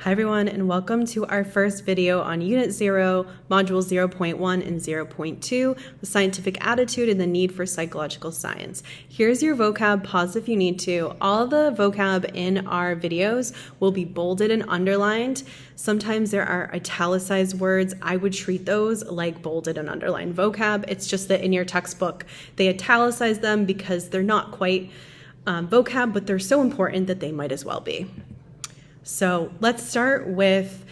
Hi everyone, and welcome to our first video on Unit 0, Module 0.1 and 0.2, the scientific attitude and the need for psychological science. Here's your vocab, pause if you need to. All the vocab in our videos will be bolded and underlined. Sometimes there are italicized words. I would treat those like bolded and underlined vocab. It's just that in your textbook, they italicize them because they're not quite vocab, but they're so important that they might as well be. So let's start with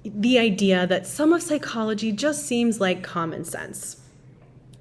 the idea that some of psychology just seems like common sense.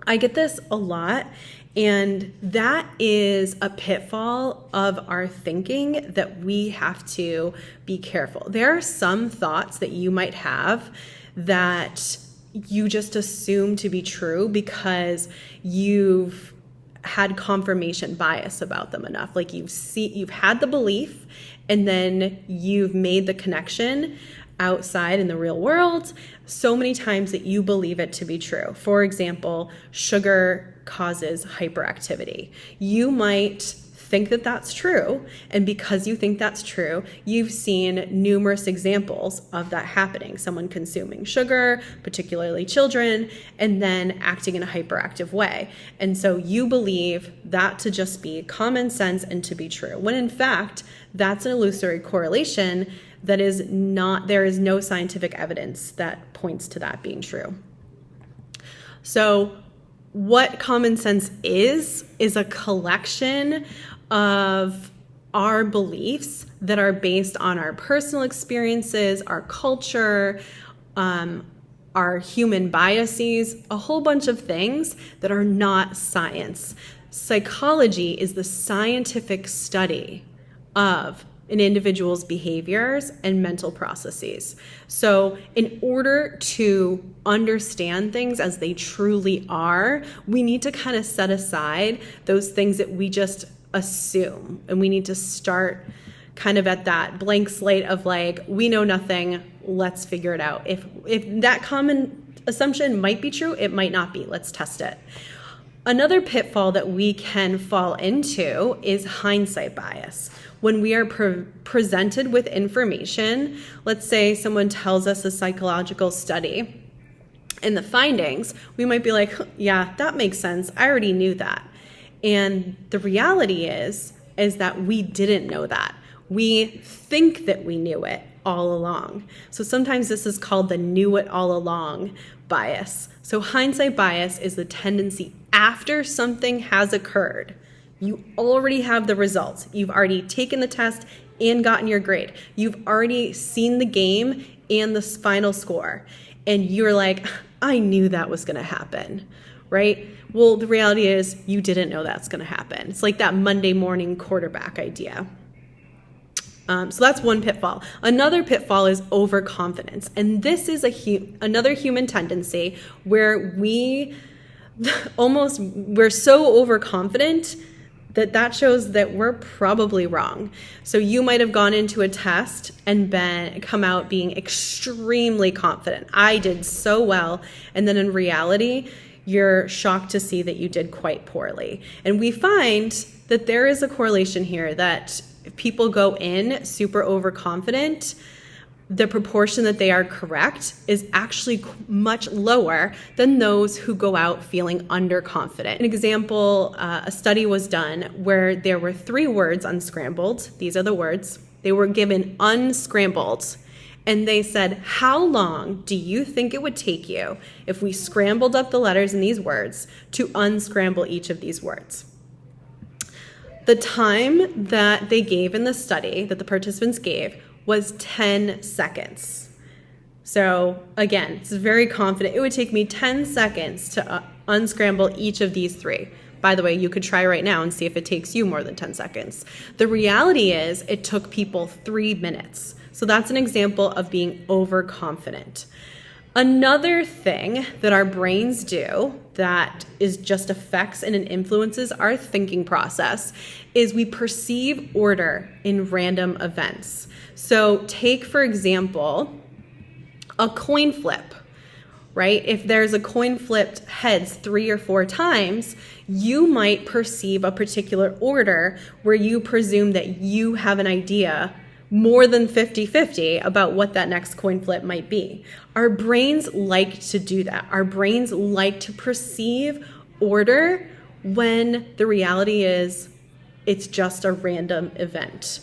I get this a lot, and that is a pitfall of our thinking that we have to be careful. There are some thoughts that you might have that you just assume to be true because you've had confirmation bias about them enough. Like you've had the belief and then you've made the connection outside in the real world so many times that you believe it to be true. For example, sugar causes hyperactivity. You might think that that's true, and because you think that's true, you've seen numerous examples of that happening. Someone consuming sugar, particularly children, and then acting in a hyperactive way. And so you believe that to just be common sense and to be true, when in fact, that's an illusory correlation that is not, there is no scientific evidence that points to that being true. So what common sense is a collection of our beliefs that are based on our personal experiences, our culture, our human biases, a whole bunch of things that are not science. Psychology is the scientific study of an individual's behaviors and mental processes. So in order to understand things as they truly are, we need to kind of set aside those things that we just assume, and we need to start kind of at that blank slate of like, we know nothing, let's figure it out. If that common assumption might be true, it might not be. Let's test it. Another pitfall that we can fall into is hindsight bias. When we are presented with information, let's say someone tells us a psychological study and the findings, we might be like, yeah, that makes sense. I already knew that. And the reality is that we didn't know that. We think that we knew it all along. So sometimes this is called the knew it all along bias. So hindsight bias is the tendency after something has occurred. You already have the results. You've already taken the test and gotten your grade. You've already seen the game and the final score. And you're like, I knew that was going to happen, right? Well, the reality is you didn't know that's going to happen. It's like that Monday morning quarterback idea. So that's one pitfall. Another pitfall is overconfidence. And this is another human tendency where we're so overconfident that shows that we're probably wrong. So you might have gone into a test and come out being extremely confident. I did so well. And then in reality, you're shocked to see that you did quite poorly. And we find that there is a correlation here that if people go in super overconfident, the proportion that they are correct is actually much lower than those who go out feeling underconfident. An example, a study was done where there were 3 words unscrambled. These are the words. They were given unscrambled. And they said, how long do you think it would take you if we scrambled up the letters in these words to unscramble each of these words? The time that they gave in the study, that the participants gave, was 10 seconds. So again, it's very confident. It would take me 10 seconds to unscramble each of these 3. By the way, you could try right now and see if it takes you more than 10 seconds. The reality is it took people 3 minutes. So that's an example of being overconfident. Another thing that our brains do that is just affects and it influences our thinking process is we perceive order in random events. So take, for example, a coin flip, right? If there's a coin flipped heads 3 or 4 times, you might perceive a particular order where you presume that you have an idea more than 50-50 about what that next coin flip might be. Our brains like to do that. Our brains like to perceive order when the reality is it's just a random event.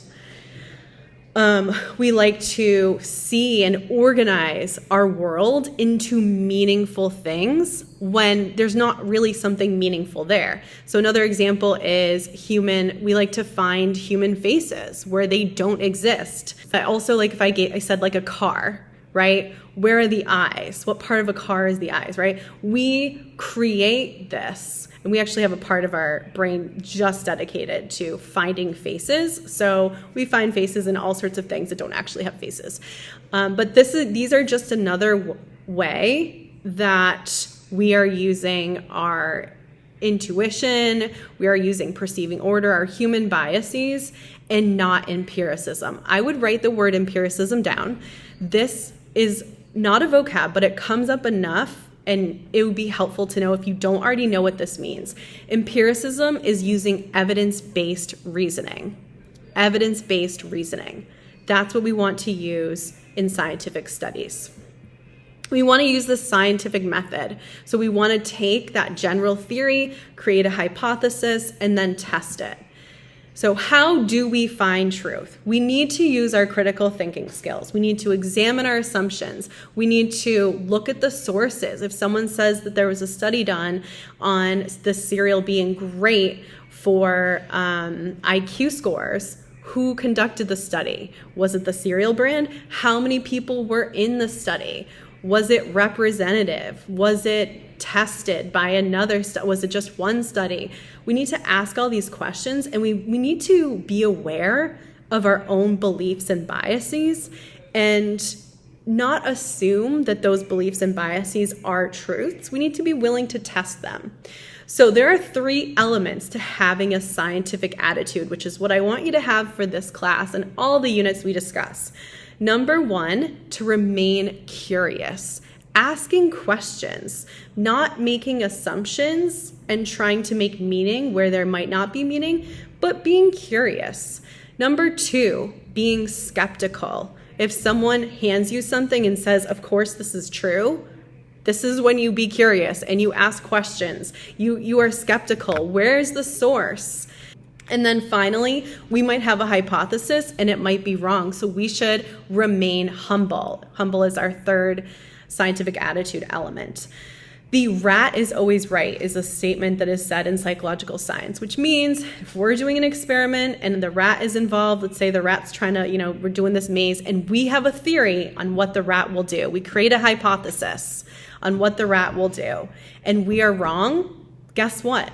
We like to see and organize our world into meaningful things when there's not really something meaningful there. So another example is we like to find human faces where they don't exist. I also like if I said like a car, right? Where are the eyes? What part of a car is the eyes, right? We create this. And we actually have a part of our brain just dedicated to finding faces. So we find faces in all sorts of things that don't actually have faces. But these are just another way that we are using our intuition, we are using perceiving order, our human biases, and not empiricism. I would write the word empiricism down. This is not a vocab, but it comes up enough. And it would be helpful to know if you don't already know what this means. Empiricism is using evidence-based reasoning. Evidence-based reasoning. That's what we want to use in scientific studies. We want to use the scientific method. So we want to take that general theory, create a hypothesis, and then test it. So how do we find truth? We need to use our critical thinking skills. We need to examine our assumptions. We need to look at the sources. If someone says that there was a study done on the cereal being great for IQ scores, who conducted the study? Was it the cereal brand? How many people were in the study? Was it representative? Was it tested by another study? Was it just one study? We need to ask all these questions, and we need to be aware of our own beliefs and biases and not assume that those beliefs and biases are truths. We need to be willing to test them. So there are 3 elements to having a scientific attitude, which is what I want you to have for this class and all the units we discuss. Number 1, to remain curious. Asking questions, not making assumptions and trying to make meaning where there might not be meaning, but being curious. Number 2, being skeptical. If someone hands you something and says, of course this is true, this is when you be curious and you ask questions. You are skeptical. Where is the source? And then finally, we might have a hypothesis and it might be wrong. So we should remain humble. Humble is our 3rd scientific attitude element. The rat is always right is a statement that is said in psychological science, which means if we're doing an experiment and the rat is involved, let's say the rat's trying to, we're doing this maze and we have a theory on what the rat will do. We create a hypothesis on what the rat will do and we are wrong. Guess what?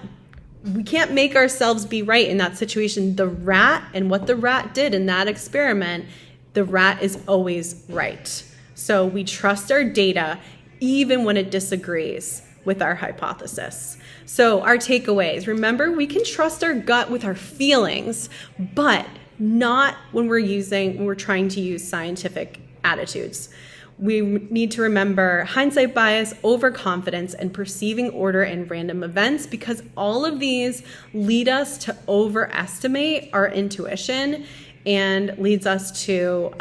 We can't make ourselves be right in that situation. The rat and what the rat did in that experiment, the rat is always right. So we trust our data even when it disagrees with our hypothesis. So our takeaways, remember, we can trust our gut with our feelings, but not when we're trying to use scientific attitudes. We need to remember hindsight bias, overconfidence, and perceiving order in random events, because all of these lead us to overestimate our intuition and leads us to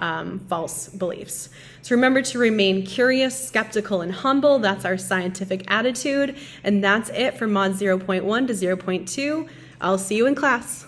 false beliefs. So remember to remain curious, skeptical, and humble. That's our scientific attitude. And that's it for Mod 0.1 to 0.2. I'll see you in class.